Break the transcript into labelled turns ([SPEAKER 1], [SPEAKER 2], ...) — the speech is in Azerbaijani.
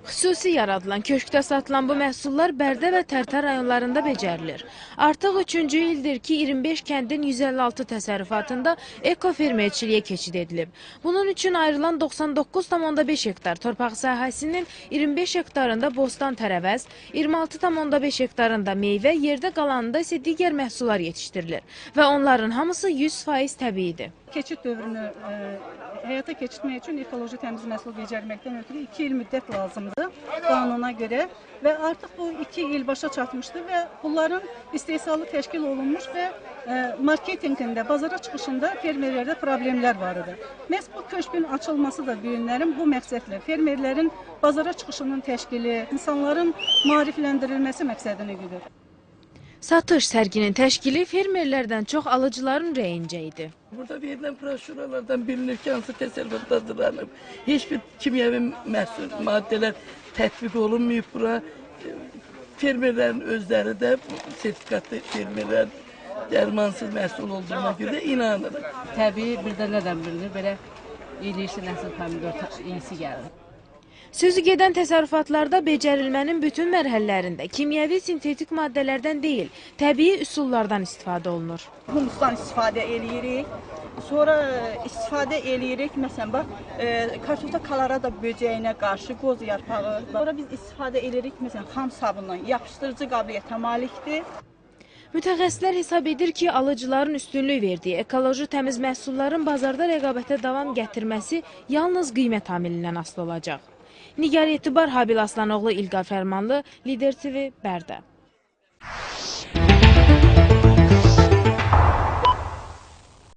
[SPEAKER 1] Xüsusi yaradılan, köşkdə satılan bu məhsullar Bərdə və Tərtər rayonlarında becərilir. Artıq 3-cü ildir ki, 25 kəndin 156 təsərrüfatında ekofermerçiliyə keçid edilib. Bunun üçün ayrılan 99,5 hektar torpaq sahəsinin 25 hektarında bostan tərəvəz, 26,5 hektarında meyvə, yerdə qalanında isə digər məhsullar yetişdirilir və onların hamısı 100% təbiidir.
[SPEAKER 2] Keçid dövrünü həyata keçirmək üçün ekoloji təmiz məhsul becərməkdən ötürü 2 il müddət lazımdır qanuna görə və artıq bu 2 il başa çatmışdır və bunların istehsalı təşkil olunmuş və marketinqində, bazara çıxışında fermerlərdə problemlər var idi. Məhz bu köşkün açılması da bu günlərin bu məqsədlə fermerlərin bazara çıxışının təşkili, insanların maarifləndirilməsi məqsədini güdür.
[SPEAKER 1] Satış sərginin təşkili fermerlərdən çox alıcıların rəyincə idi.
[SPEAKER 3] Burada verilən broşuralardan bilinir ki, hansı təsərrüfat hazırlanıb. Heç bir kimyəvi maddələr tətbiq olunmayıb bura. Fermerlərin özləri də sertifikatlı fermerlər dərmansız məhsul olduğuna görə inanır.
[SPEAKER 4] Təbii bir də nədən bilinir, belə ilişli nəsil pomidor iyisi gəlir.
[SPEAKER 1] Sözü gedən təsərrüfatlarda becərilmənin bütün mərhələlərində kimyəvi sintetik maddələrdən deyil, təbii üsullardan istifadə olunur.
[SPEAKER 5] Humusdan istifadə eləyirik, sonra istifadə eləyirik, məsələn, kartofta kolorado böcəyinə qarşı qoz yarpağı. Sonra biz istifadə eləyirik, məsələn, xam sabundan yapışdırıcı qabiliyyətə malikdir.
[SPEAKER 1] Mütəxəssislər hesab edir ki, alıcıların üstünlük verdiyi ekoloji təmiz məhsulların bazarda rəqabətə davam gətirməsi yalnız qiymət amilindən asılı olacaq. Nigar Etibar, Habil Aslanoğlu, İlqar Fərmanlı, Lider TV, Bərdə.